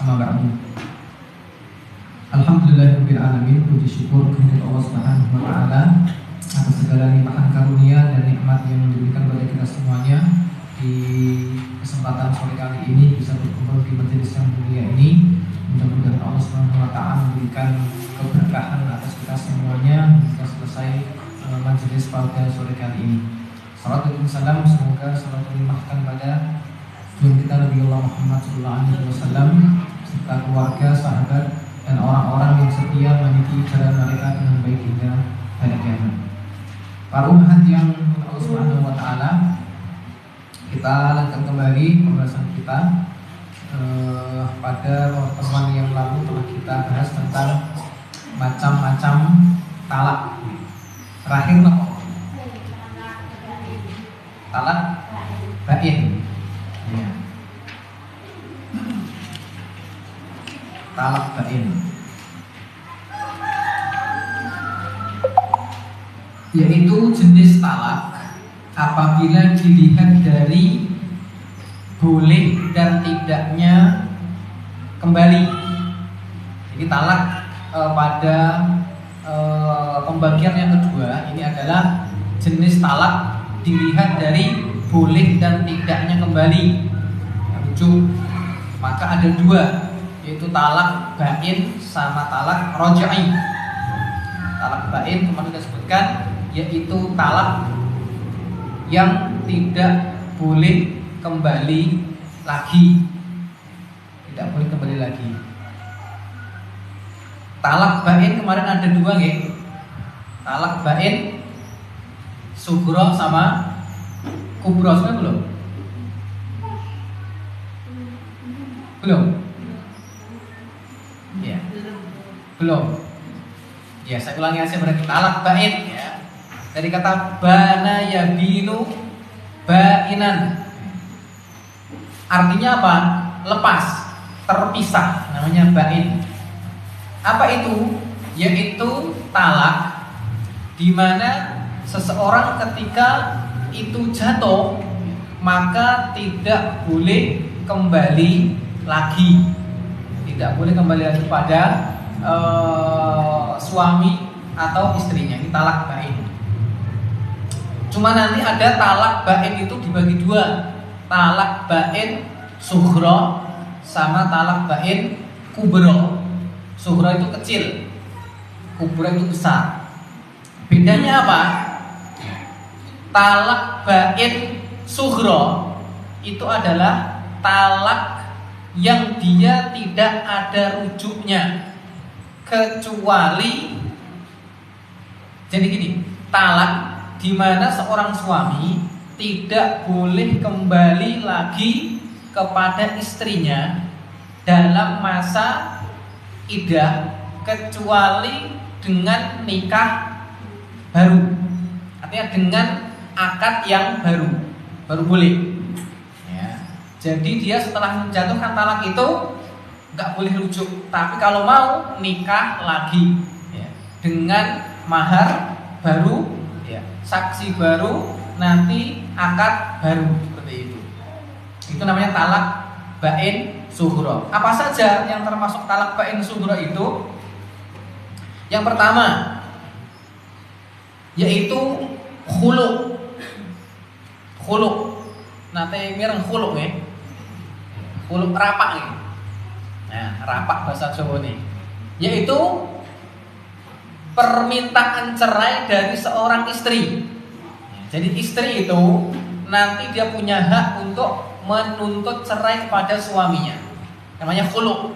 Amma ba'du. Alhamdulillahirabbil alamin, puji syukur kehadirat Allah Subhanahu wa taala atas segala limpahan karunia dan nikmat yang diberikan kepada kita semuanya. Di kesempatan sore kali ini bisa berkumpul di majelis yang mulia ini. Mudah-mudahan Allah Subhanahu wa taala memberikan keberkahan atas kita semuanya hingga selesai majelis pada sore kali ini. Salawat dan salam semoga selalu dilimpahkan pada junjungan kita Nabiullah Muhammad SAW serta keluarga, sahabat dan orang-orang yang setia meniti jalan mereka dengan baik hingga hari kiamat. Para umat yang Allah Subhanahu wa taala, kita lanjutkan kembali pembahasan kita. Pada pertemuan yang lalu telah kita bahas tentang macam-macam talak. Terakhir apa? Talak bain. Ya. Talak bain, yaitu jenis talak apabila dilihat dari boleh dan tidaknya kembali. Jadi talak pada pembagian yang kedua ini adalah jenis talak dilihat dari boleh dan tidaknya kembali. Rujuk. Maka ada dua, yaitu talak bain sama talak raj'i. Talak bain kemarin kita sebutkan yaitu talak yang tidak boleh kembali lagi. Tidak boleh kembali lagi. Talak bain kemarin ada dua, nggih. Talak bain sugro sama kubro, sudah belum? Belum? Ya. Belum. Ya, saya ulangi aja berarti talak bain ya. Dari kata bana yabinu bainan. Artinya apa? Lepas, terpisah, namanya bain. Apa itu? Yaitu talak di mana seseorang ketika itu jatuh maka tidak boleh kembali lagi. Tidak boleh kembali lagi pada suami atau istrinya. Ini talak bain. Cuma nanti ada talak bain itu dibagi dua. Talak bain sughra sama talak bain kubro. Sughra itu kecil, kubro itu besar. Bedanya apa? Talak bain sughra itu adalah talak yang dia tidak ada rujuknya, kecuali jadi gini, talak di mana seorang suami tidak boleh kembali lagi kepada istrinya dalam masa iddah kecuali dengan nikah baru. Artinya dengan akad yang baru boleh. Ya. Jadi dia setelah menjatuhkan talak itu nggak boleh rujuk, tapi kalau mau nikah lagi ya, dengan mahar baru, ya, saksi baru, nanti akad baru seperti itu. Itu namanya talak bain sughra. Apa saja yang termasuk talak bain sughra itu? Yang pertama yaitu khulu. Khulu. Nanti mireng khulu ya. Khulu rapak ya. Nah, rapak bahasa Jawa nih. Yaitu permintaan cerai dari seorang istri. Jadi istri itu nanti dia punya hak untuk menuntut cerai kepada suaminya. Namanya khulu.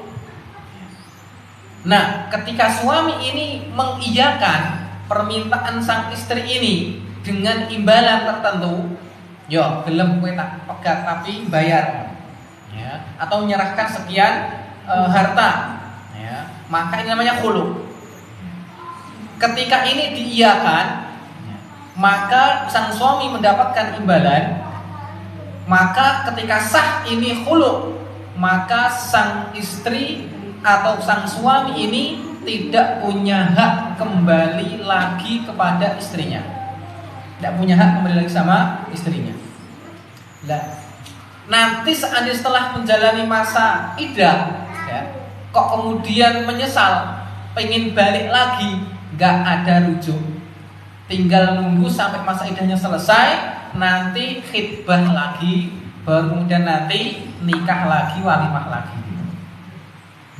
Nah, ketika suami ini mengiyakan permintaan sang istri ini dengan imbalan tertentu, yo gelem kowe tak pegat tapi bayar, ya, atau menyerahkan sekian harta, ya, maka ini namanya khulu. Ketika ini diiyakan, maka sang suami mendapatkan imbalan. Maka ketika sah ini khulu, maka sang istri atau sang suami ini tidak punya hak kembali lagi kepada istrinya. Tidak punya hak kembali lagi sama istrinya. Nah, nanti seandainya setelah menjalani masa iddah, ya, kok kemudian menyesal, pengen balik lagi, nggak ada rujuk, tinggal nunggu sampai masa iddahnya selesai, nanti khitbah lagi, baru kemudian nanti nikah lagi, walimah lagi.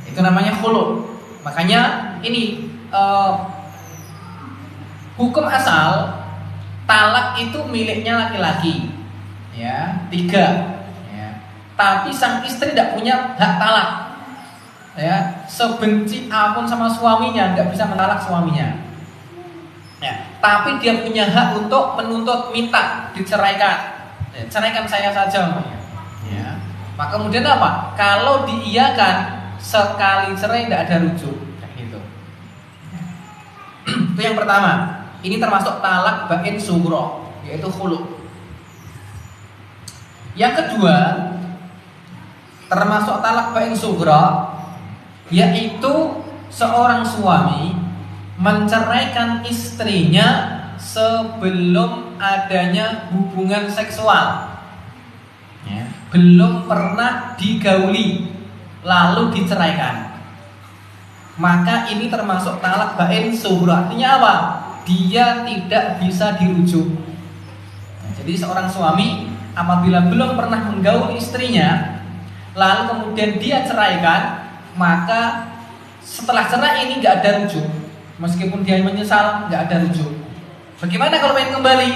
Itu namanya khulu. Makanya ini hukum asal talak itu miliknya laki-laki, ya, 3, ya. Tapi sang istri tidak punya hak talak, ya. Sebenci apapun sama suaminya nggak bisa mentalak suaminya, ya. Tapi dia punya hak untuk menuntut, minta diceraikan, ya, ceraikan saya saja, ya. Maka kemudian apa? Kalau diiyakan sekali cerai tidak ada rujuk, kayak gitu. Itu yang pertama. Ini termasuk talak bain sughra, yaitu khulu. Yang kedua, termasuk talak bain sughra, yaitu seorang suami menceraikan istrinya sebelum adanya hubungan seksual, ya, belum pernah digauli lalu diceraikan. Maka ini termasuk talak bain sughra. Artinya apa? Dia tidak bisa dirujuk. Nah, jadi seorang suami apabila belum pernah menggauli istrinya, lalu kemudian dia ceraikan, maka setelah cerai ini nggak ada rujuk. Meskipun dia menyesal, nggak ada rujuk. Bagaimana kalau pengen kembali?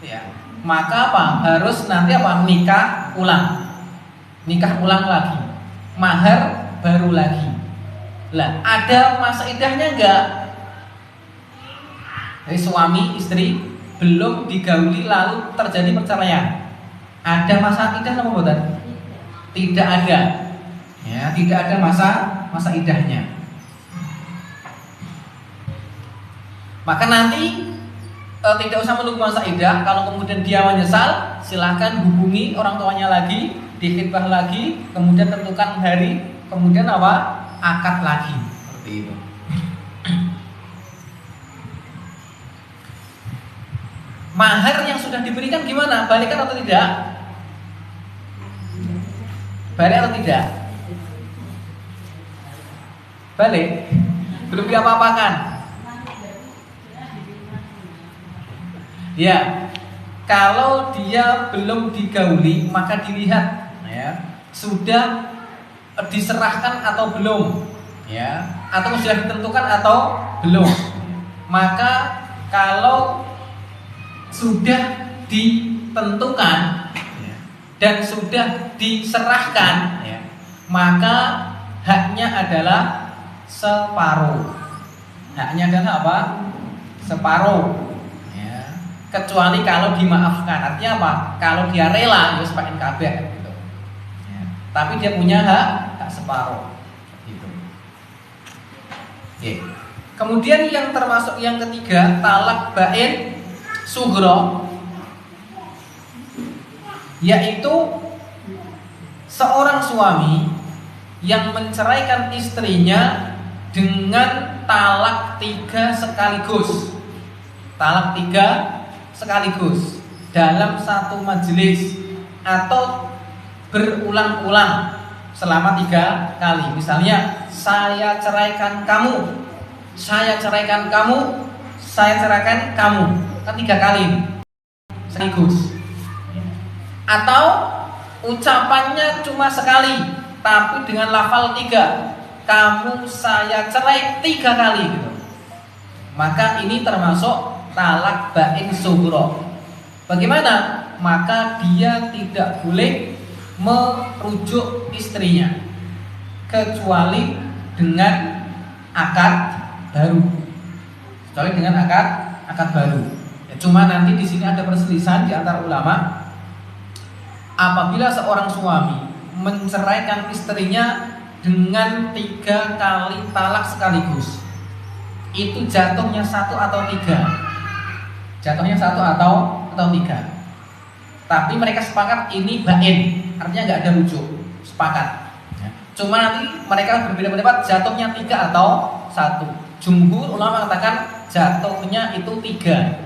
Ya, maka apa? Harus nanti apa? Nikah ulang lagi, mahar baru lagi. Lah, ada masa iddahnya enggak? Jadi suami istri belum digauli lalu terjadi perceraian, ada masa iddah apa bukan? Tidak ada, ya, tidak ada masa iddahnya. Maka nanti tidak usah menunggu masa iddah. Kalau kemudian dia menyesal, silakan hubungi orang tuanya lagi, dikhitbah lagi, kemudian tentukan hari, kemudian apa? Akad lagi, seperti itu. Mahar yang sudah diberikan gimana? Balikan atau tidak? Balik atau tidak? Balik. Belum diapa-apakan. Ya, kalau dia belum digauli maka dilihat, ya, sudah diserahkan atau belum, ya, atau sudah ditentukan atau belum. Maka kalau sudah ditentukan, ya, dan sudah diserahkan, ya, maka haknya adalah separuh. Haknya adalah apa? Separuh. Kecuali kalau dimaafkan. Artinya apa? Kalau dia rela, ya sepakin kabeh gitu. Ya. Tapi dia punya hak separuh gitu. Oke. Kemudian yang termasuk yang ketiga, talak bain sughra, yaitu seorang suami yang menceraikan istrinya dengan talak 3 sekaligus. Talak 3 sekaligus dalam satu majelis atau berulang-ulang selama 3 kali. Misalnya, saya ceraikan kamu, saya ceraikan kamu, saya ceraikan kamu, kan 3 kali sekaligus. Atau ucapannya cuma sekali tapi dengan lafal 3, kamu saya cerai 3 kali gitu. Maka ini termasuk talak bain sughra. Bagaimana? Maka dia tidak boleh merujuk istrinya kecuali dengan akad baru. Kecuali dengan akad baru. Ya, cuma nanti di sini ada perselisihan di antara ulama. Apabila seorang suami menceraikan istrinya dengan 3 kali talak sekaligus, itu jatuhnya 1 atau 3. Jatuhnya 1 atau 3. Tapi mereka sepakat ini bain, artinya nggak ada rujuk, sepakat. Cuma nanti mereka berbeda pendapat jatuhnya 3 atau 1. Jumhur ulama mengatakan jatuhnya itu 3.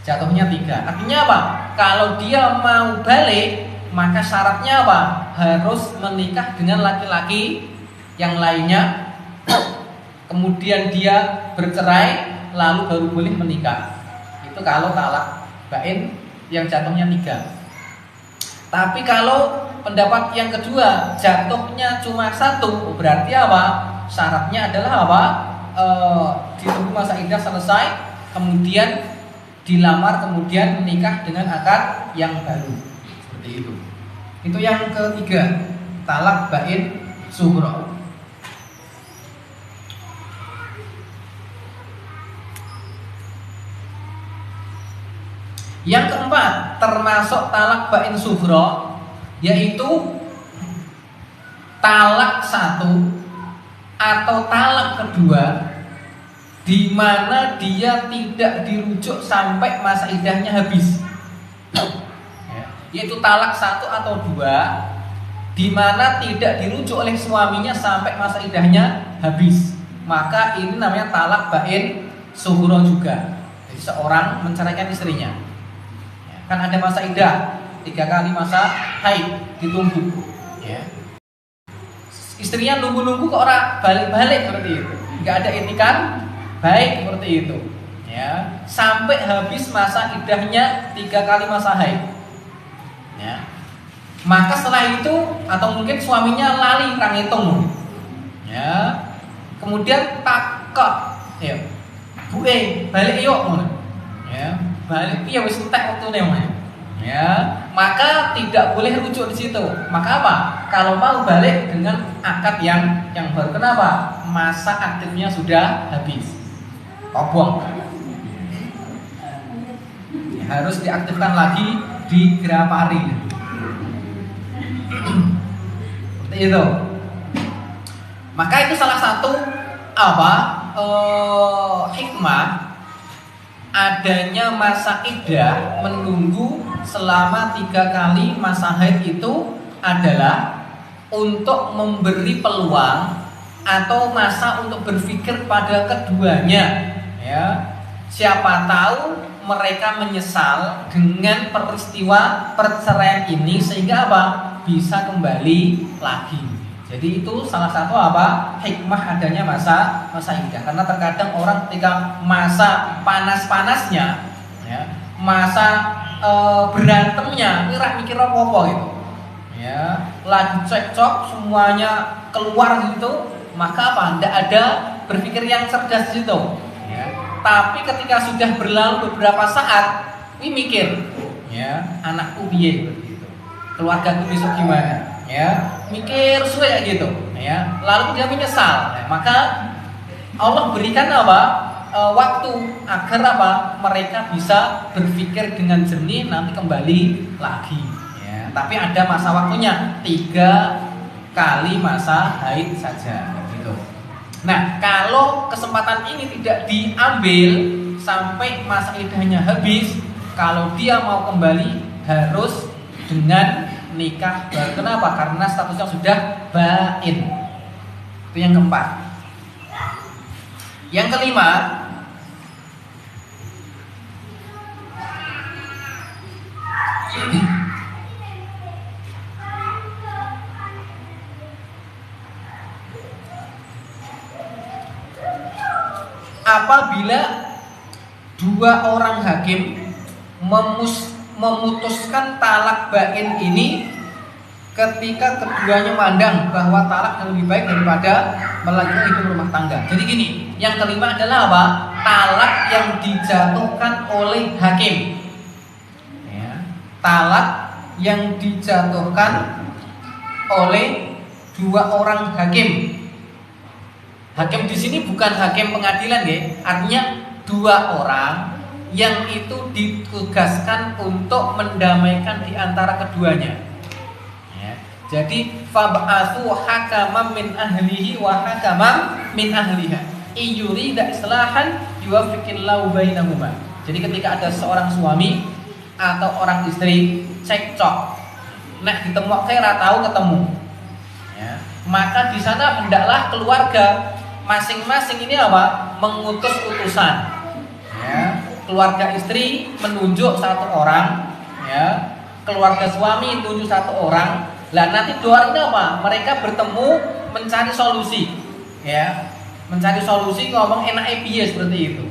Jatuhnya 3. Artinya apa? Kalau dia mau balik, maka syaratnya apa? Harus menikah dengan laki-laki yang lainnya, kemudian dia bercerai, lalu baru boleh menikah. Itu kalau talak bain yang jatuhnya 3. Tapi kalau pendapat yang kedua jatuhnya cuma 1, berarti apa? Syaratnya adalah apa? Ditunggu masa iddah selesai, kemudian dilamar, kemudian menikah dengan akad yang baru. Seperti itu. Itu yang ketiga, talak bain sughra. Yang keempat, termasuk talak bain sughra, yaitu talak 1 atau talak kedua di mana dia tidak dirujuk sampai masa iddahnya habis. Yaitu talak 1 atau 2 di mana tidak dirujuk oleh suaminya sampai masa iddahnya habis. Maka ini namanya talak bain sughra juga. Jadi seorang menceraikan istrinya. Kan ada masa iddah 3 kali masa haid ditunggu. Istrinya nunggu-nunggu kok orang balik-balik seperti itu. Enggak ada etikan baik seperti itu. Sampai habis masa iddahnya 3 kali masa haid. Maka setelah itu atau mungkin suaminya lali ra ngitung. Kemudian takok, buke balik yuk ngono. Balik piye wis entek waktune omah. Maka tidak boleh rujuk di situ. Maka apa? Kalau mau balik dengan akad yang baru. Kenapa? Masa aktifnya sudah habis. Obong. Harus diaktifkan lagi di berapa hari. Seperti itu. Maka itu salah satu hikmah adanya masa iddah menunggu selama 3 kali masa haid itu adalah untuk memberi peluang atau masa untuk berpikir pada keduanya. Siapa tahu mereka menyesal dengan peristiwa perceraian ini sehingga apa? Bisa kembali lagi. Jadi itu salah satu hikmah adanya masa iddah. Karena terkadang orang ketika masa panas-panasnya, masa berantemnya, kira mikir apa gitu, lagi cekcok semuanya keluar gitu, maka tidak ada berpikir yang cerdas gitu. Tapi ketika sudah berlalu beberapa saat, ini mikir, anakku piye gitu, keluargaku besok gimana. Mikir suwe gitu, lalu dia menyesal. Maka Allah berikan waktu agar mereka bisa berpikir dengan jernih, nanti kembali lagi. Tapi ada masa waktunya 3 kali masa haid saja gitu. Nah, kalau kesempatan ini tidak diambil sampai masa iddahnya habis, kalau dia mau kembali harus dengan nikah baru. Kenapa? Karena statusnya sudah bain. Itu yang keempat. Yang kelima, apabila 2 orang hakim memutuskan talak bain ini ketika keduanya mandang bahwa talak yang lebih baik daripada melanjutkan hidup rumah tangga. Jadi gini, yang kelima adalah talak yang dijatuhkan oleh hakim. Talak yang dijatuhkan oleh 2 orang hakim. Hakim di sini bukan hakim pengadilan, artinya 2 orang yang itu ditugaskan untuk mendamaikan di antara keduanya. Jadi fab'atsu hakaman min ahlihi wa hakaman min ahliha iyurida islahan yuwaffiqillahu bainahuma. Jadi ketika ada seorang suami atau orang istri cekcok, ditemuke ra tahu ketemu, maka di sana hendaklah keluarga masing-masing ini mengutus utusan. Keluarga istri menunjuk 1 orang, keluarga suami tunjuk 1 orang, Lah nanti dua orang ini apa? Mereka bertemu mencari solusi, ya, mencari solusi ngomong enak piye seperti itu.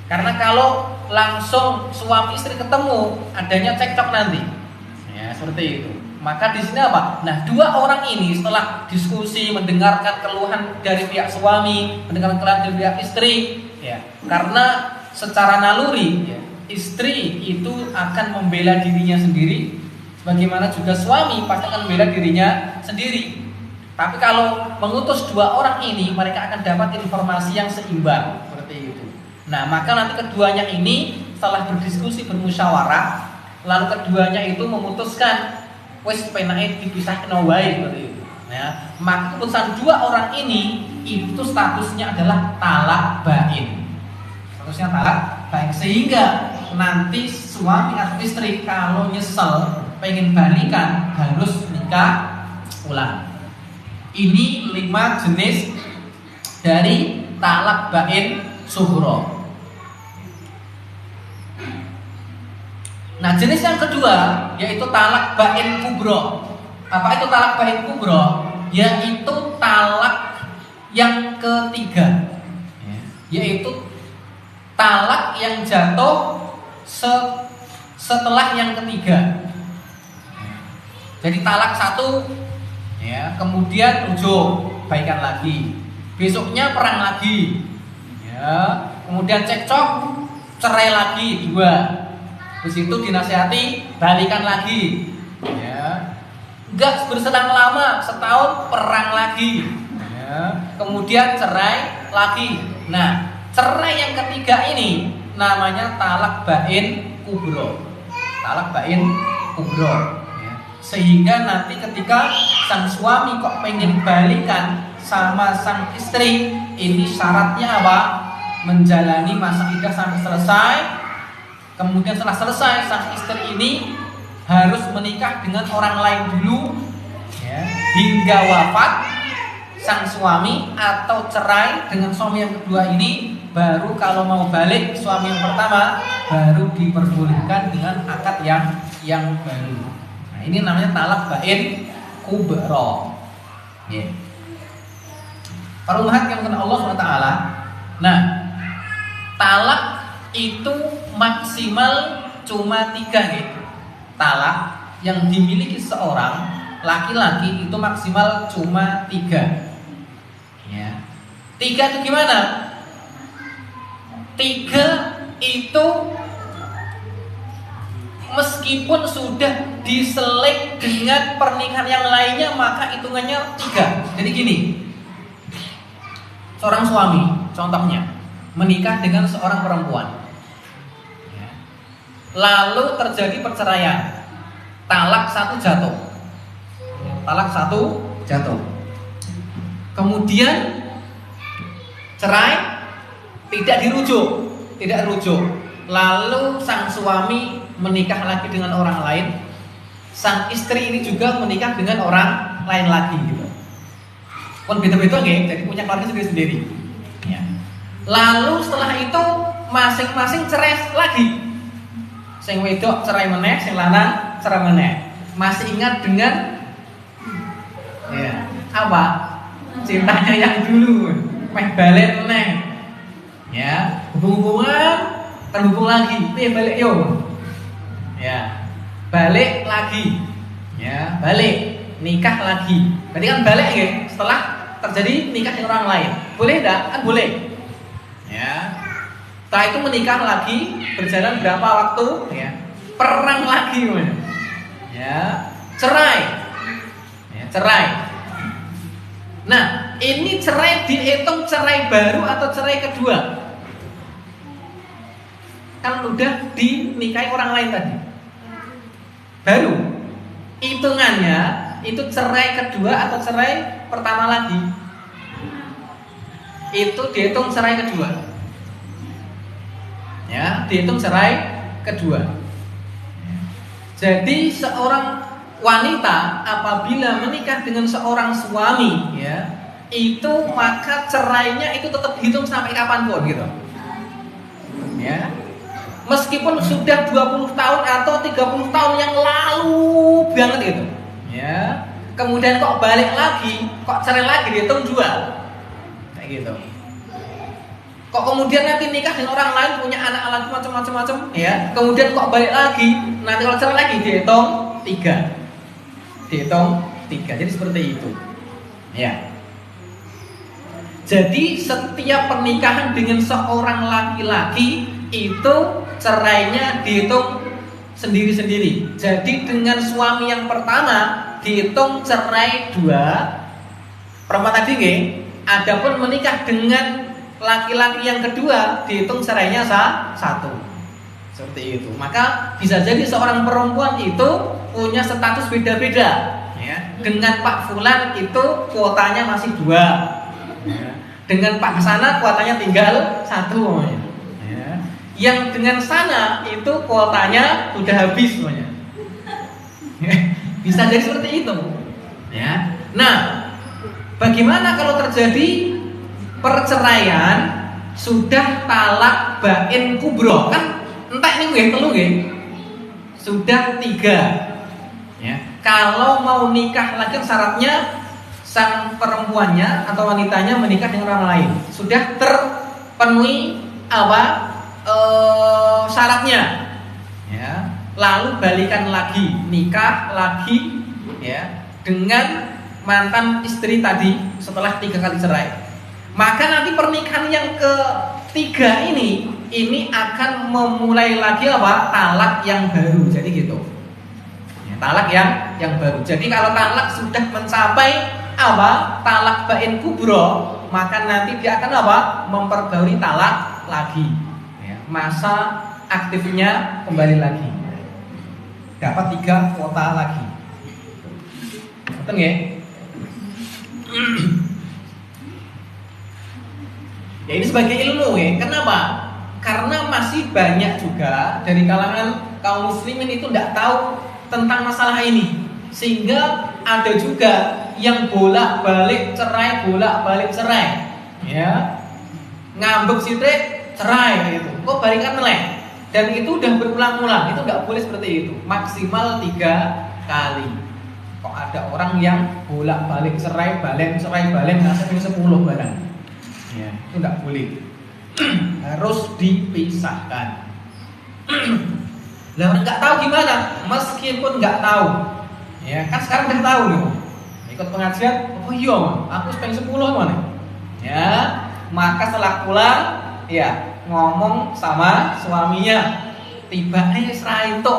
Karena kalau langsung suami istri ketemu, adanya cekcok nanti, ya seperti itu. Maka di sini apa? Nah, dua orang ini setelah diskusi, mendengarkan keluhan dari pihak suami, mendengarkan keluhan dari pihak istri, ya, karena secara naluri, ya, istri itu akan membela dirinya sendiri, sebagaimana juga suami pasti akan membela dirinya sendiri. Tapi kalau mengutus dua orang ini, mereka akan dapat informasi yang seimbang seperti itu. Nah, maka nanti keduanya ini setelah berdiskusi, bermusyawarah, lalu keduanya itu memutuskan wes penake dipisahkan wae seperti itu. Ya, maka keputusan dua orang ini itu statusnya adalah talak bain. Statusnya talak bain, sehingga nanti suami atau istri kalau nyesel pengen balikan harus nikah ulang. Ini 5 jenis dari talak bain sughra. Nah, jenis yang kedua yaitu talak bain kubro. Apa itu talak bain kubro? Yaitu talak yang ketiga, yaitu talak yang jatuh setelah yang ketiga. Jadi talak satu, ya, kemudian rujuk, baikan lagi, besoknya perang lagi, ya, kemudian cekcok, cerai lagi 2. Di situ dinasihati, balikan lagi, ya. Enggak berselang lama, setahun perang lagi, ya. Kemudian cerai lagi. Nah, cerai yang ketiga ini namanya talak bain kubro. Talak bain kubro, ya. Sehingga nanti ketika sang suami kok pengen balikan sama sang istri, ini syaratnya apa? Menjalani masa iddah sampai selesai. Kemudian setelah selesai, sang istri ini harus menikah dengan orang lain dulu, ya, hingga wafat sang suami atau cerai dengan suami yang kedua ini. Baru kalau mau balik suami yang pertama, baru diperbolehkan dengan akad yang baru. Nah, ini namanya talak bain kubro. Ya. Para umat yang kena Allah SWT. Nah, talak itu maksimal cuma 3 gitu. Talak yang dimiliki seorang laki-laki itu maksimal cuma 3. Ya. 3 itu gimana? 3 itu meskipun sudah diselik dengan pernikahan yang lainnya, maka hitungannya 3. Jadi gini, seorang suami contohnya menikah dengan seorang perempuan, lalu terjadi perceraian, talak 1 jatuh, talak 1 jatuh, kemudian cerai, tidak dirujuk, lalu sang suami menikah lagi dengan orang lain, sang istri ini juga menikah dengan orang lain lagi gitu. Kon beda-beda nggih, jadi punya keluarga sendiri-sendiri. Ya. Lalu setelah itu masing-masing cerai lagi. Sing wedok cerai meneh, sing lanang cerai meneh. Masih ingat dengan ya, apa? Cintanya yang dulu. Meh balik meneh. Ya, hubung-hubungan terhubung lagi. Piye balik yo? Ya. Balik lagi. Ya, balik, nikah lagi. Berarti kan balik ya, setelah terjadi nikah dengan orang lain. Boleh enggak? Kan boleh. Ya. Setelah itu menikah lagi, berjalan berapa waktu? Ya. Perang lagi, ya. Cerai. Ya, cerai. Nah, ini cerai dihitung cerai baru atau cerai kedua? Kan udah dinikahi orang lain tadi. Baru. Hitungannya itu cerai kedua atau cerai pertama lagi? Itu dihitung cerai kedua. Ya, dihitung cerai kedua. Jadi seorang wanita apabila menikah dengan seorang suami, ya, itu maka cerainya itu tetap dihitung sampai kapanpun gitu. Ya. Meskipun sudah 20 tahun atau 30 tahun yang lalu banget gitu. Ya. kemudian kok balik lagi, kok cerai lagi, dihitung 2. Kayak gitu. Kok kemudian nanti nikah dengan orang lain, punya anak lagi macam-macam ya. Kemudian kok balik lagi, nanti kalau cerai lagi dihitung 3. Dihitung 3. Jadi seperti itu. Ya. Jadi setiap pernikahan dengan seorang laki-laki itu cerainya dihitung sendiri-sendiri. Jadi dengan suami yang pertama dihitung cerai 2, perempuan tadi nggih. Adapun menikah dengan laki-laki yang kedua dihitung cerainya 1. Seperti itu. Maka bisa jadi seorang perempuan itu punya status beda-beda ya. Dengan Pak Fulan itu kuotanya masih 2 ya. Dengan Pak sana kuotanya tinggal 1 ya. Yang dengan sana itu kuotanya sudah habis semuanya. Bisa jadi seperti itu ya. Nah, bagaimana kalau terjadi perceraian sudah talak bain kubro, kan entek nih nggih telu nggih. Sudah 3. Ya. Kalau mau nikah lagi syaratnya sang perempuannya atau wanitanya menikah dengan orang lain. Sudah terpenuhi apa? Syaratnya. Ya. Lalu balikan lagi, nikah lagi ya dengan mantan istri tadi setelah 3 kali cerai. Maka nanti pernikahan yang ketiga ini akan memulai lagi apa? Talak yang baru. Jadi gitu. Ya, talak yang baru. Jadi kalau talak sudah mencapai apa? Talak bain kubro, maka nanti dia akan apa? Memperbarui talak lagi. Ya, masa aktifnya kembali lagi. Dapat 3 kuota lagi. Betul nggih? Ya ini sebagai ilmu ya. Kenapa? Karena masih banyak juga dari kalangan kaum muslimin itu tidak tahu tentang masalah ini. Sehingga ada juga yang bolak-balik cerai. Ya. Ngambek sithik cerai gitu. Kok balikan meleh. Dan itu udah berulang-ulang. Itu nggak boleh seperti itu. Maksimal 3 kali. Kok ada orang yang bolak-balik cerai balen ngasih 10 barang. Ya, itu tidak boleh. Harus dipisahkan. Lah orang nggak tahu gimana? Meskipun nggak tahu, ya kan sekarang udah tahu nih. Ikut pengajian, oh iya, aku pengen 10 mana? Ya, maka setelah pulang, ya ngomong sama suaminya, tiba serai itu,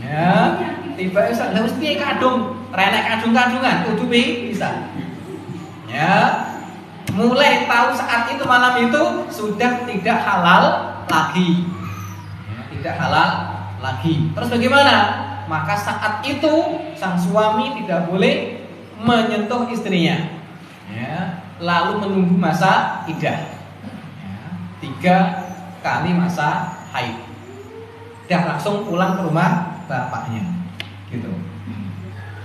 ya tiba harus piye kadung, renek kadung-kadungan, kudu bisa, ya. Mulai tahu saat itu malam itu sudah tidak halal lagi ya, tidak halal lagi. Terus bagaimana? Maka saat itu sang suami tidak boleh menyentuh istrinya ya, lalu menunggu masa iddah ya, 3 kali masa haid. Dah langsung pulang ke rumah bapaknya gitu.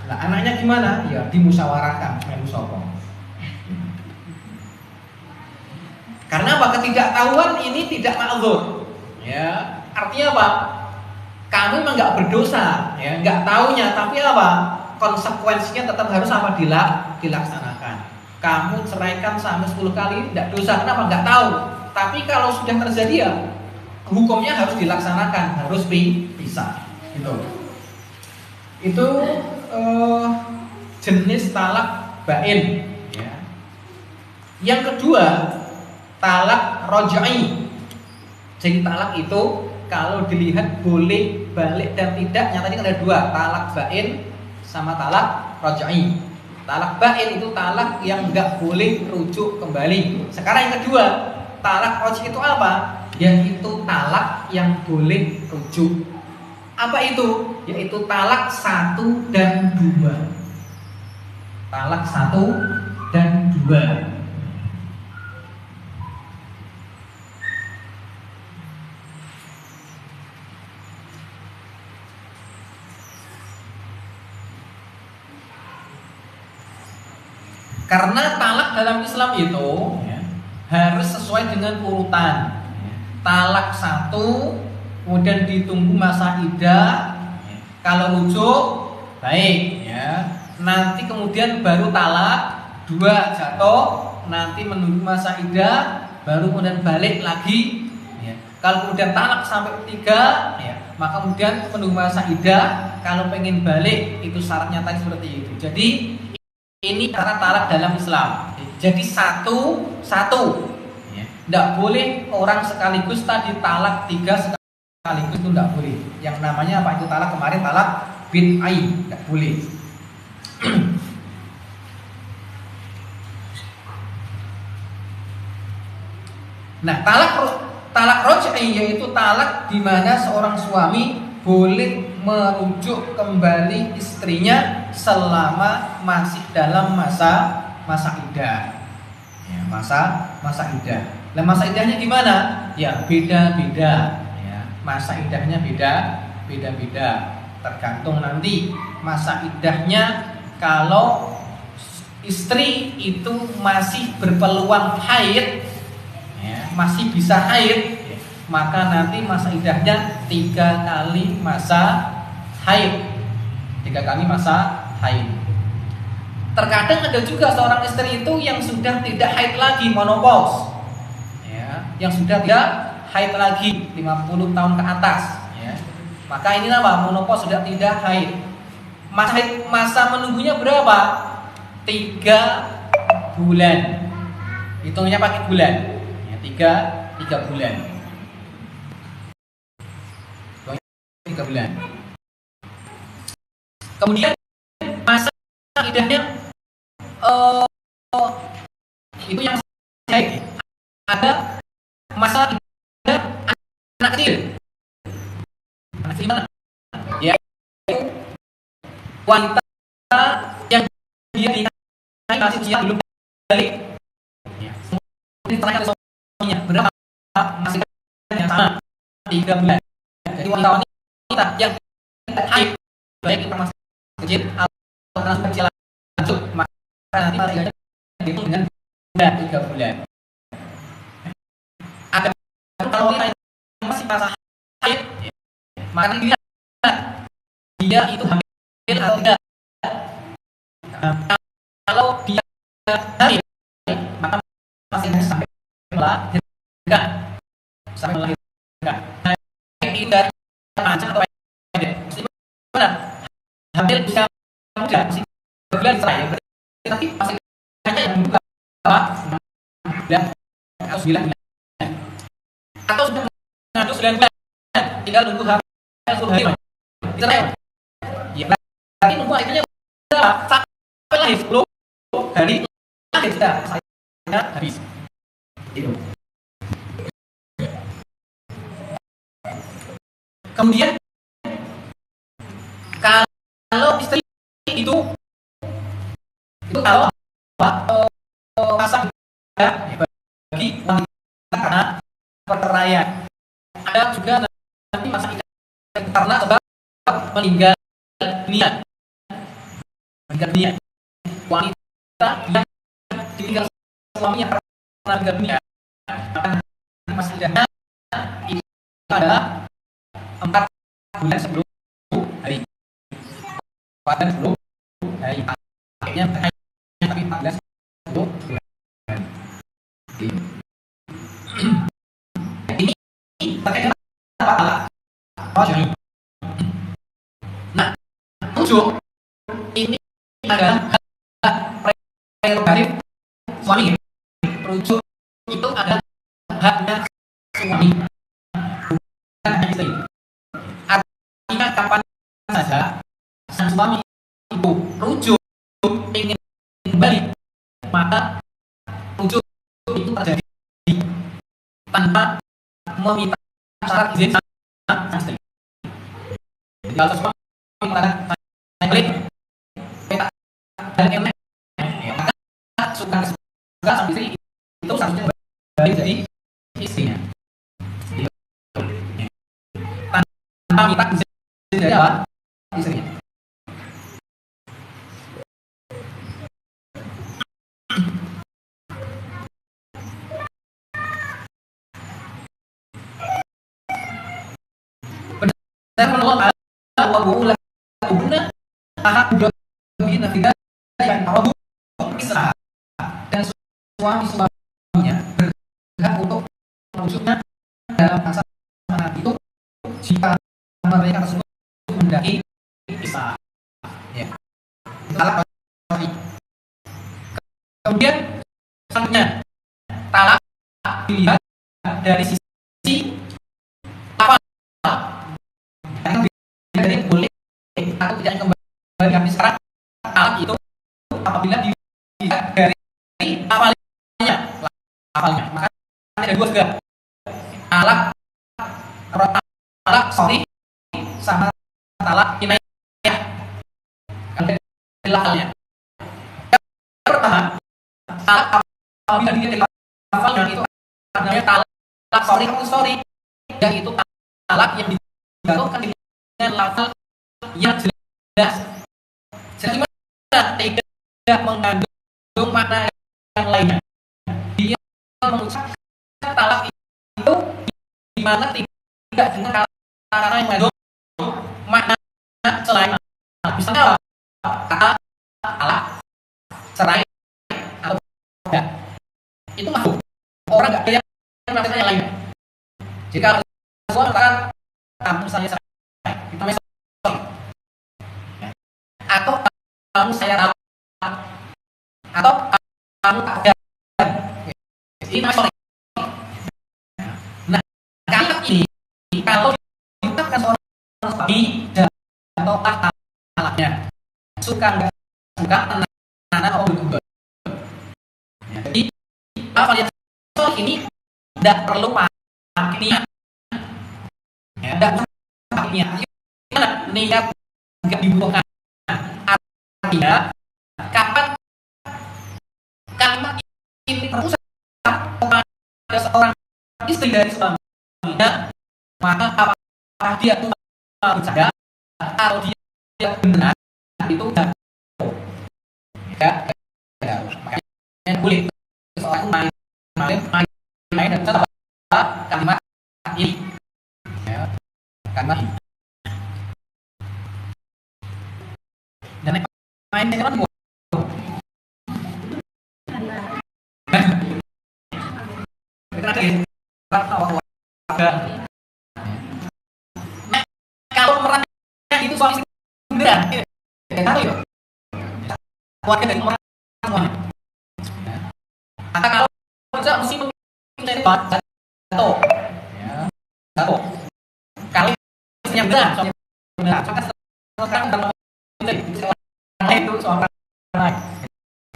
Nah anaknya gimana? Ya dimusyawarahkan melu sapa. Karena apa? Ketidaktahuan ini tidak ma'dzur. Ya, artinya apa? Kamu memang nggak berdosa, ya, nggak taunya, tapi apa? Konsekuensinya tetap harus apa? Dilaksanakan. Kamu ceraikan sampai 10 kali tidak dosa, kenapa? Nggak tahu. Tapi kalau sudah terjadi ya, hukumnya harus dilaksanakan, harus pisah. Itu jenis talak bain. Ya. Yang kedua, talak rojai. Jadi talak itu kalau dilihat boleh balik dan tidaknya tadi ada 2, talak bain sama talak rojai. Talak bain itu talak yang nggak boleh rujuk kembali. Sekarang yang kedua, talak rojai itu apa? Yaitu talak yang boleh rujuk. Apa itu? Yaitu talak 1 dan 2. Talak 1 dan 2. Karena talak dalam Islam itu ya, harus sesuai dengan urutan. Talak 1, kemudian ditunggu masa iddah. Kalau rujuk baik, ya. nanti kemudian baru talak, 2 jatuh, nanti menunggu masa iddah, baru kemudian balik lagi. Ya. Kalau kemudian talak sampai 3, ya, maka kemudian menunggu masa iddah. Kalau pengen balik itu syaratnya tadi seperti itu. Jadi ini cara talak dalam Islam. Jadi satu. Ya. Tidak boleh orang sekaligus tadi talak 3 sekaligus, itu tidak boleh. Yang namanya apa itu talak kemarin, talak bid'ah, tidak boleh. Nah, talak roj'i yaitu talak di mana seorang suami boleh merujuk kembali istrinya selama masih dalam masa iddah. Ya, masa iddah. Nah, masa iddahnya gimana? Ya, beda-beda. Ya, masa iddahnya beda-beda. Tergantung nanti masa iddahnya. Kalau istri itu masih berpeluang haid, ya, masih bisa haid, maka nanti masa iddahnya 3 kali masa haid. 3 kali masa haid. Terkadang ada juga seorang istri itu yang sudah tidak haid lagi, menopause, ya, yang sudah tidak haid lagi 50 tahun ke atas, ya. Maka ini apa? Menopause, sudah tidak haid. Masa menunggunya berapa? 3 bulan. Hitungnya pakai bulan. Ya, 3 bulan. 3 bulan. Kemudian masa iddahnya itu yang haid. Ada masa iddah anak kecil. Anak kecil mana? Ya, wanita yang dia nikahi masih dia belum balik. Ya. Ditanya suaminya berapa masih yang sama 3 bulan. Jadi wanita yang haid baik itu masih kecil atau masih kecil lanjut, maka nanti masih dihitung dengan 3 bulan. Ada kalau wanita masih masa haid, maka dia itu hamil atau tidak. Kalau dia hamil, maka masih sampai melahirkan, Nah, ini dari panjang atau pendek? Gimana? Hamil bisa muda, masih berbulan saya, tapi masih hanya yang membuka 6 bulan atau 9 bulan, atau sudah mengandung 9 bulan, tinggal nunggu hamil sudah cerai. Ya, berarti nunggu akhirnya sampai lahir 10 hari lahir sudah saya habis. Itu. Kemudian kalau istri itu kalau masa iddah bagi wanita karena perceraian, ada juga nanti masa iddah karena sebab meninggal dunia. Wanita yang ditinggal suaminya karena meninggal dunia, masa iddahnya itu adalah 4 bulan 10 hari. 4 bulan 10 hari. Akhirnya tapi 14 10 bulan. Ini terkait dengan apa? Nah, rujuk ini adalah prerogatif suami. Rujuk itu adalah haknya suami, bukan hak istri. Artinya kapan saja sang suami itu rujuk ingin kembali, maka rujuk itu terjadi tanpa meminta syarat izin sang istri. Jadi kalau suami mengatakan saya balik, minta balik enak, maka suka sang istri itu seharusnya balik jadi istrinya. Tanpa minta izin dari apa? Istrinya. Allah Ta'ala wa bu'ula kubuna ahad bina tidak suaminya berhak untuk merujuknya dalam pasangan itu jika mereka tersebut mendaki pisah. Ya. Talak. Kemudian selanjutnya talak dilihat dari sisi lafal. Yang dari boleh atau tidak kembali kami sekarang talak itu apabila dilihat dari lafalnya, maka ada dua juga talak sorry sama talak kinayah. Kalau dari lafalnya yang pertama talak apabila dilihat dari lafalnya itu namanya talak sorry yaitu talak yang dijatuhkan dengan lafal yang jelas tidak mengandung makna yang lainnya. Dia mengucapkan talak itu di mana tidak dengan kata yang mengandung makna selain. Misalnya kata talak, cerai atau tidak, itu masuk. Orang nggak ada yang makna yang lainnya. Jika sesuatu katakan kamu saya cerai, itu namanya sorry. Atau kamu saya talak, atau kamu tak ada, ini namanya sorry. Nah, kalimat ini kalau diucapkan seorang suami atau talaknya suka nggak suka anak atau berubah. Jadi apa yang sorry ini tidak perlu pakai niat, tidak perlu pakai niat. Gimana niat nggak dibutuhkan? Artinya kapan kalimat ini terucap kepada seorang istri dari suaminya, maka apakah dia itu bercanda atau dia benar itu ya makanya boleh seorang main dan coba kalimat ini, ya, kalimat ini dan main dengan kalau merangkak itu suami beneran tahu ya keluarga dari orang semuanya. Maka kalau bisa mesti mencari jatuh kalau istrinya beneran suami beneran sekarang dalam itu seorang lain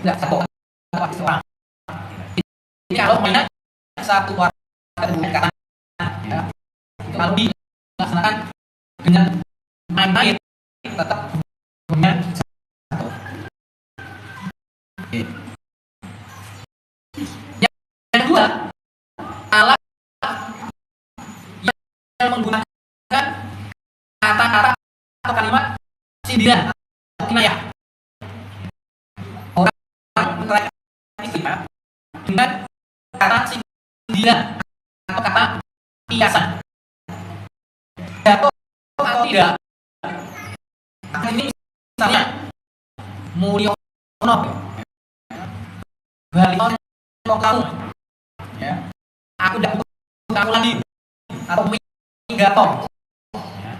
tidak satu orang. Jadi kalau mainan satu warga dengan kata ya, itu kalau dilaksanakan dengan main-main tetap punya satu. Oke. Yang kedua, alat yang menggunakan kata-kata atau kalimat sindiran atau kinayah. Orang menerangkan istilah dengan kata sindiran atau kata kiasan. Jatuh atau tidak? Ini misalnya Mulyono, Baliono kamu, ya. Aku tidak butuh kamu lagi, atau Minggato. Ya.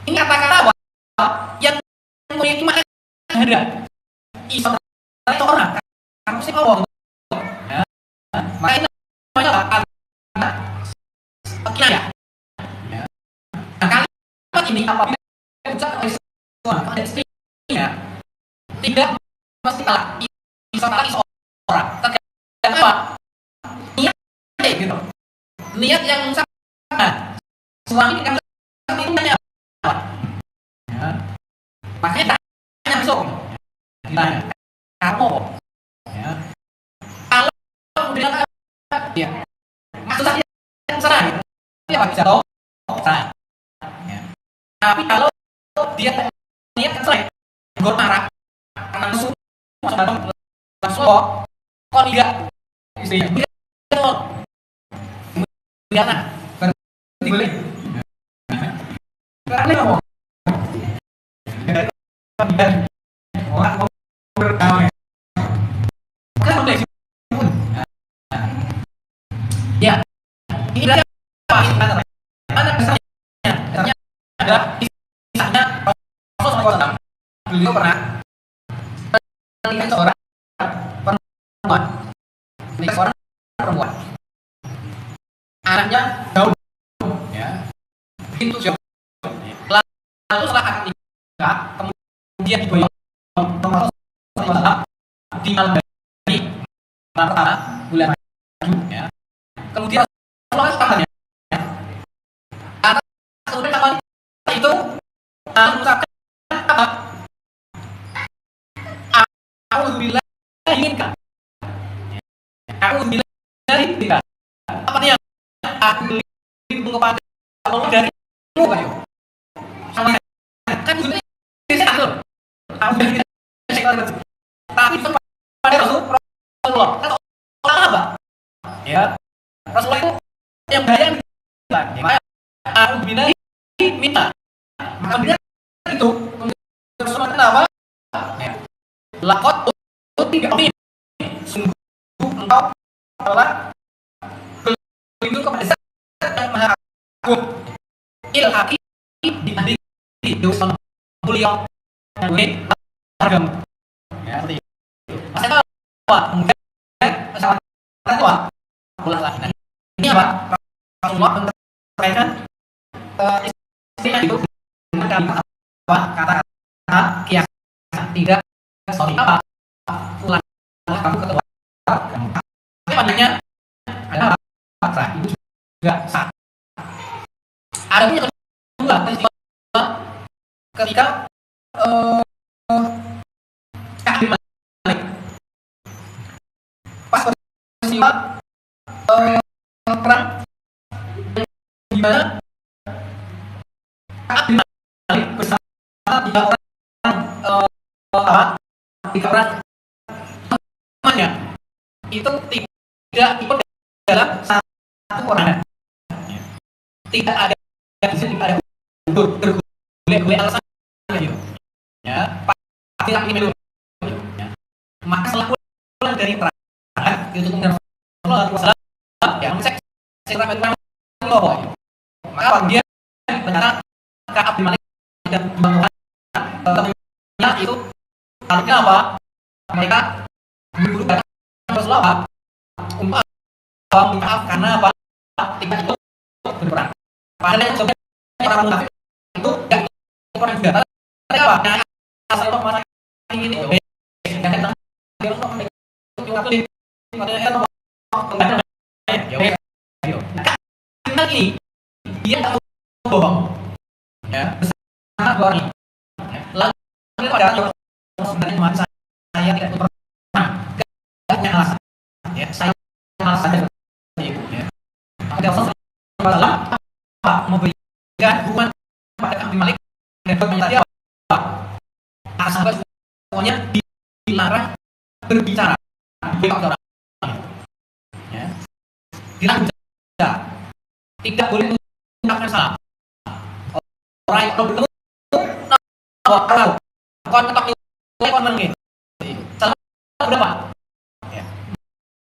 Ini kata-kata apa? Yang memiliki makna ada. Iso itu orang, kamu sih ngomong. Ya. Maka ini namanya apa? Kinayah. Ya. Nah, kalimat ini apabila diucapkan oleh seorang istrinya tidak mesti talak, bisa talak seorang. Tergantung apa? Niat, gitu. Niat yang sama. Suami kan itu tanya apa? Ya. Makanya tanya besok. Ditanya, kamu ya. Kalau kemudian ya, maksud saya cerai, dia bisa tahu cerai. Ya. Tapi kalau dia niat cerai, gue marah, langsung langsung kok tidak istrinya, tidak berarti boleh. Karena ngomong, orang mau berdamai, kan boleh. beliau pernah menikah seorang perempuan, anaknya jauh, ya, itu jauh. Lalu setelah akad nikah, kemudian diboyong di malam hari pertama bulan Rajab, ya. Kemudian Rasulullah tanya, atas kemudian kapan itu mengucapkan apa? Alhamdulillah inginkan. Alhamdulillah inginkan. Apa nih yang aku beli kepada Allah darimu kayu? Sama kan ini sektor. Alhamdulillah sektor. Tapi pada Rasulullah kata orang apa? Ya, Rasulullah itu yang bayang. Makanya Alhamdulillah minta. Alhamdulillah itu Rasulullah kenapa? Lakot tidak amin. Sungguh engkau telah berlindung kepada Zat yang Maha Agung. Ilhaqi di ahli dosa beliau yang agama. Ya, seperti itu. Masalah apa? Mungkin masalah apa? Ulah ini apa? Rasulullah menyampaikan istrinya itu dengan kata-kata kiasan tidak sorry apa? Ulang kamu ketua kamu. Padanya ada apa? Itu juga sah. Ada yang kedua ketika pas peristiwa perang di mana bersama tiga orang temannya itu tidak ikut dalam satu orang, tidak ada di sini, tidak ada bergulai alasannya gitu. Ya, pasti ini dulu. Ya. Maka setelah pulang dari perang itu kemudian Rasulullah SAW yang mengecek secara Allah. Maka dia ternyata Ka'ab bin Malik dan temannya itu artinya apa? Mereka memburu Rasulullah maaf karena apa? Tidak itu berperang. Padahal yang sebenarnya orang munafik itu tidak orang juga. Tapi apa? Asal Allah mana ini yang datang dia Allah itu juga tuh karena ini dia tak bohong, ya bersama dua orang. Lalu pada sebenarnya masa saya tidak pernah punya alasan, ya saya malas saja seperti itu, ya. Maka Rasulullah Pak memberikan hukuman pada Ka'ab bin Malik dan tadi apa? Sahabat semuanya dilarang berbicara. Ya. Dilarang berbicara. Tidak boleh mengucapkan salam. Orang yang bertemu orang kontak telepon mungkin. Salam berapa? Ya.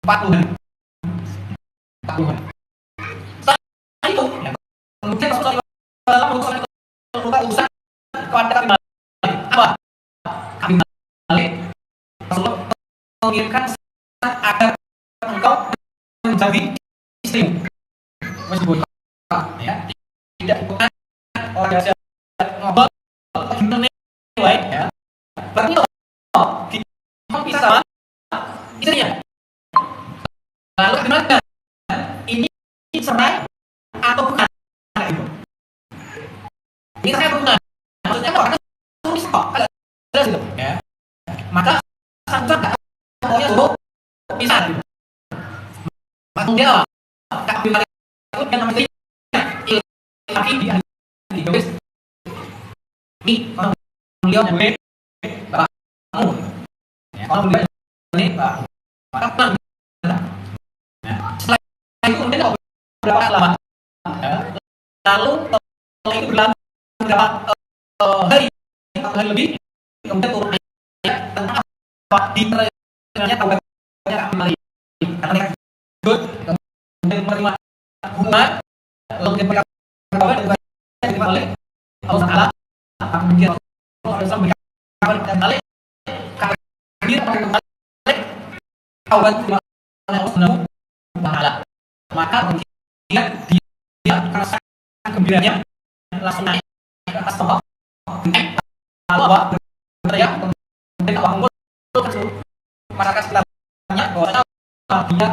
40 hari. 40 hari. Setelah itu, ya, kemudian Rasulullah urusan kepada Ka'ab bin Malik. Apa? Ka'ab bin Malik Rasulullah mengirimkan agar engkau menjadi istrimu. Meskipun ya tidak bukan orang biasa ngobrol nilai, ya. Berarti kita bisa sama istrinya. Lalu gimana? Ini cerai atau bukan? Ini cerai atau bukan? Maksudnya apa? Karena tulis kok, ada jelas gitu, ya. Maka sangat pokoknya suruh bisa gitu. Maka dia Ka'ab bin Malik itu yang namanya ilhaqi di ahli dosa. Ini kalau beliau boleh bapakmu, ya, kalau beliau boleh bapakmu, maka pulang. Setelah itu kemudian beberapa lama, ya, lalu setelah itu berlalu beberapa hari lebih, kemudian turun ayat tentang apa di terjadinya taubatnya Ka'ab bin Malik karena mereka ikut kemudian menerima hukuman, lalu mereka bertaubat dan diterima oleh Allah Taala. Kemudian Rasulullah SAW berkata taubat kepada Allah Subhanahu wa taala. Maka dia merasa gembiranya langsung naik ke atas tombak, lalu berteriak mengumpul masyarakat sekitarnya bahwa dia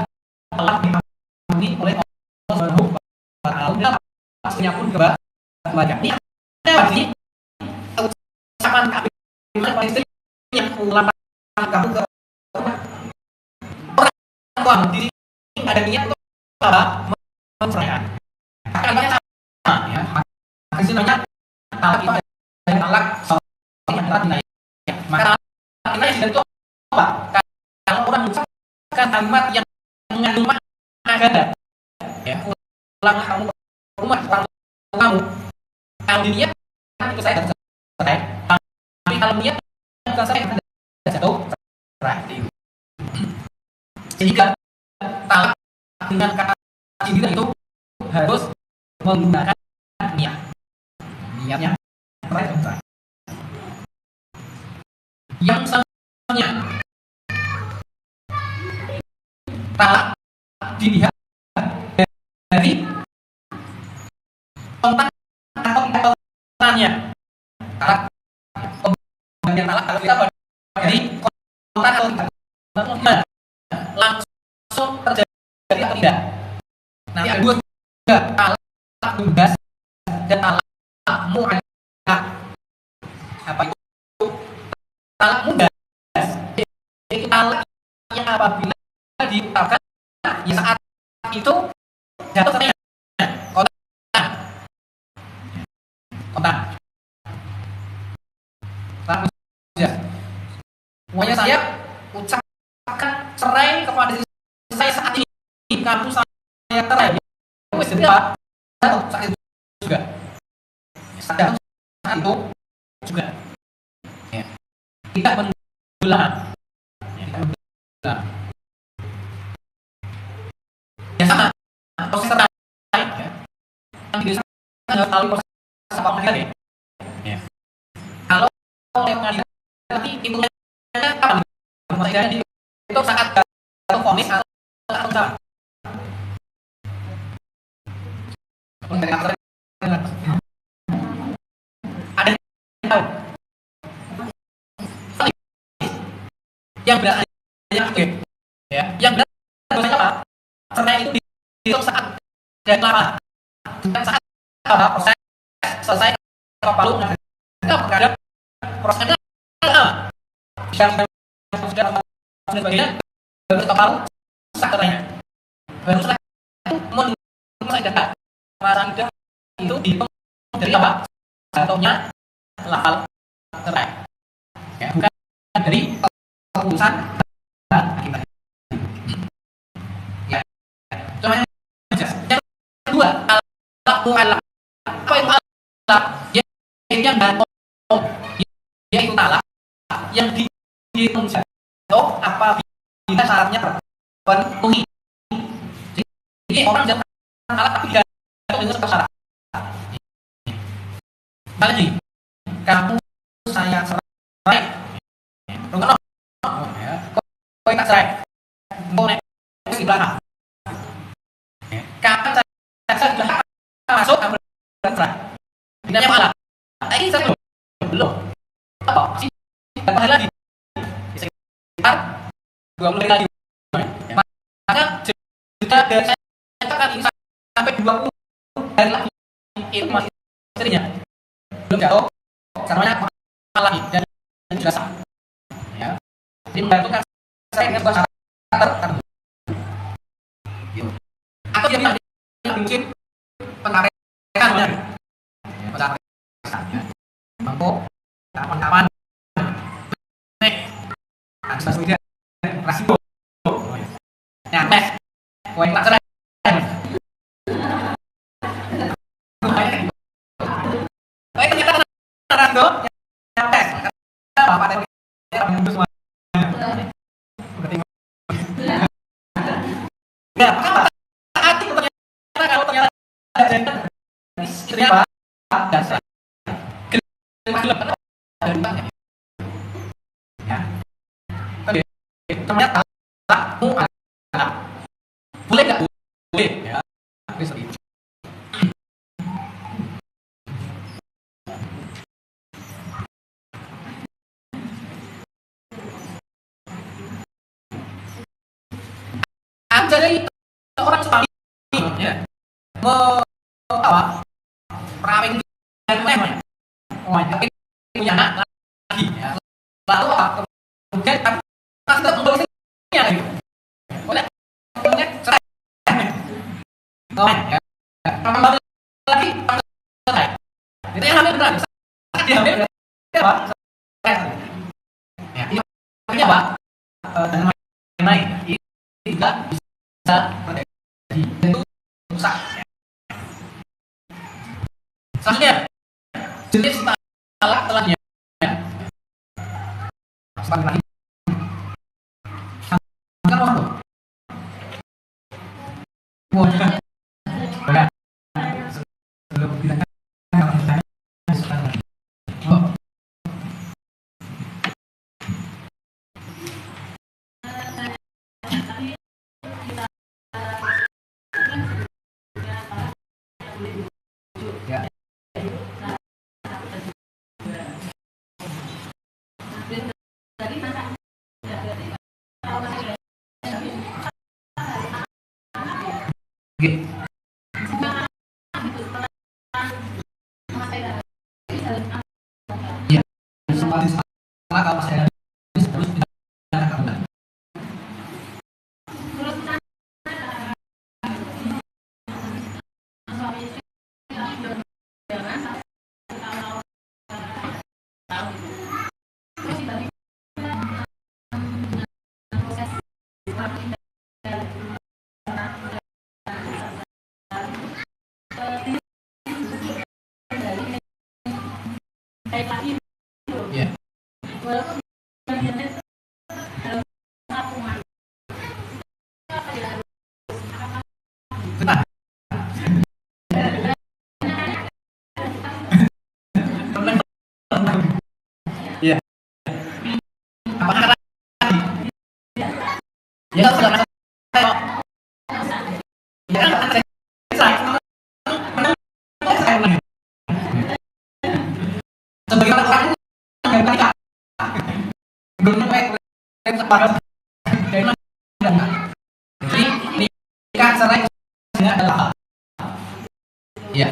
telah diampuni oleh Allah Subhanahu wa taala. Pastinya pun kebahagiaan. Ini sini ucapan kafir istri yang melamar kamu ke orang tua di sini ada niat untuk apa? Menceraikan. Kalimatnya sama ya. Di sini namanya talak itu ada talak yang tadi. Maka kita itu apa? Kalau orang mengucapkan kalimat yang mengandung makna ganda, ya, ulang kamu rumah kamu kalau diniat itu saya cerai, tapi kalau niat bukan saya jatuh cerai. Sehingga talak dengan kata cinta itu harus menggunakan niatnya cerai. Yang selanjutnya talak dilihat dari kontak atau kontaknya. Talak pembagian talak kalau kita dari kontak atau kontak langsung terjadi atau tidak. Nanti ada dua juga, talak bebas dan talak mu'allaq. Apa itu? Talak bebas itu talak yang apabila diucapkan ya saat itu jatuh katanya kontak. Lalu ya, semuanya saya ucapkan cerai kepada saya saat ini. Kamu saya cerai. Wes apa? Saat itu juga. Saat itu juga. Ya. Tidak mengulang. Ya, tidak mengulang. Ya sama. Proses cerai. Ya. Yang dilakukan melalui proses apa pengadilan ya. Kalau pengadilan nanti hitungannya kapan? Pengadilan itu saat jatuh vonis atau saat ada yang tahu yang benar yang itu ya, yang benar dosanya apa? Cerai itu dihitung saat dan lama, bukan saat apa proses selesai ke Palu. Kita berhadap prosesnya lama. Yang sudah sebagainya baru ke Palu sah cerainya. Baru setelah itu menunggu data masa iddah itu dihitung dari apa? Jatuhnya lafal cerai. Ya, bukan dari keputusan kita. Ya. Contohnya yang kedua, talak mu'allaq. Apa itu talak? Yang yaitu talak yang dihitung jatuh apabila syaratnya terpenuhi. Jadi orang jangan talak tapi jatuh dengan syarat. Lagi, kamu saya cerai. Rungokno. Ya. Kowe tak cerai. Mau nek di belakang. Kapan saya sudah masuk kamu cerai. Dinanya malah. Ini saya belum. Apa? Sih berapa hari lagi? Sekitar 20 hari lagi. Maka jika saya katakan ini sampai 20 hari lagi itu masih istrinya belum jatuh, namanya lagi dan sudah sah. Ya. Jadi membantukan saya dengan sebuah syarat tertentu. Atau dia bilang mungkin penarikan benar. Mampu kapan-kapan nek asal sudah rasio nyampe kowe tak cerai kowe ternyata rando nyampe bapak teh mundur semua ya apa hati ternyata kalau ternyata istrinya dasar ya. Oke. Namanya talakmu anak. Boleh nggak? Boleh. Ya. Jadi seorang suami ya, apa prawing dan memang punya anak lagi ya. Lalu kemudian tetap membaliknya gitu. Boleh cerai. Ya. Kembali lagi cerai. Itu yang hamil benar. Dia hamil apa? Ya, ini artinya apa? Dan lain-lain. Ini tidak bisa terjadi. Itu rusak. Selanjutnya jenis talak selanjutnya. Selanjutnya. Ya, salah kalau saya harus tidak. Ya. Benar. Ya. Apakah ya kan sudah saya ya kan saya sebagai orang yang tadi belum sepakat dari jadi nikah cerai adalah ya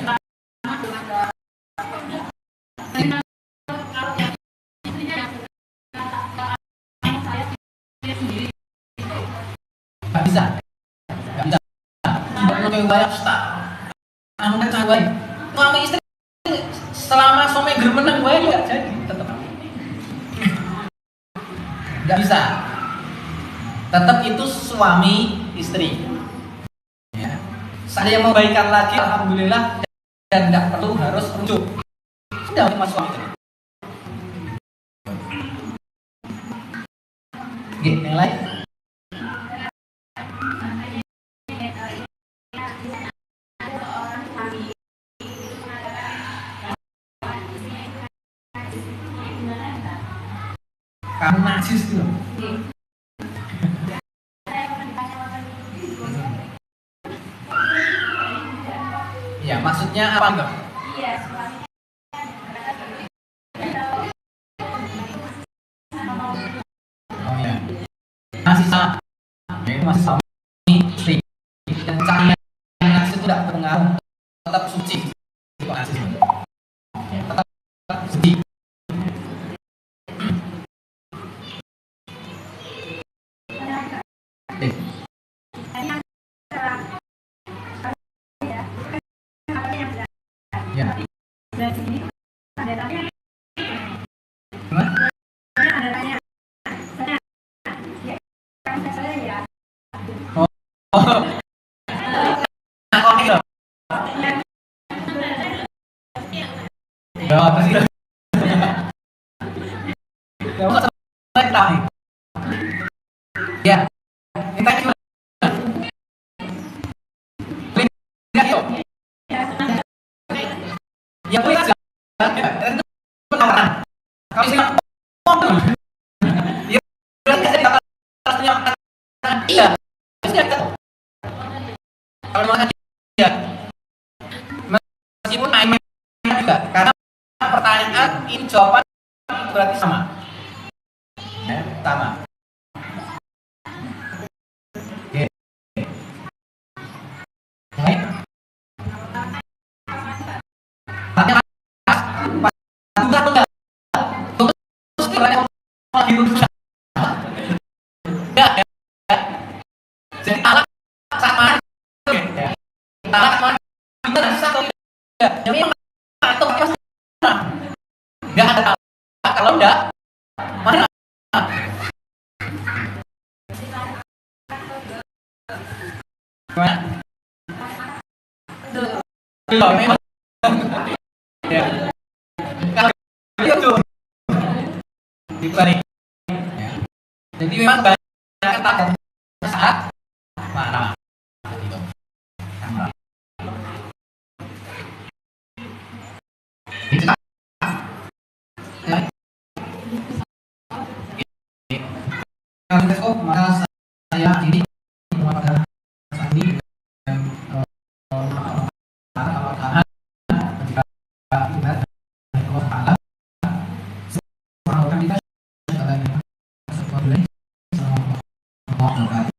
nggak bisa banyak staf anu kan baik suami istri selama suami germenang baik nggak jadi tetap nggak bisa tetap itu suami istri ya. Saya membaikan lagi alhamdulillah dan nggak perlu harus rujuk sudah mas suami yang lain kamu najis tuh ya maksudnya apa enggak oh ya masih sama ya itu masih sama istri dan cahaya najis itu tidak berpengaruh tetap suci itu najis tetap suci. Ya. Oh. Ya, apa sih? Ya, kita coba. Ya, boleh aja. Itu penawaran. Kalau sih ya, punya pasangan, iya. Kalau mengatakan iya, meskipun main-main juga, karena pertanyaan ini jawaban berarti sama. Ya, sama. Oke. Baik. Jadi talak sama, talak sama gimana satu ya, yang atau pas nggak ada talak kalau enggak mana gimana? Belum memang ya kalau itu dibalik ya. Jadi memang banyak kata saat marah gitu. Itu maka saya ini pada saat ini dan kita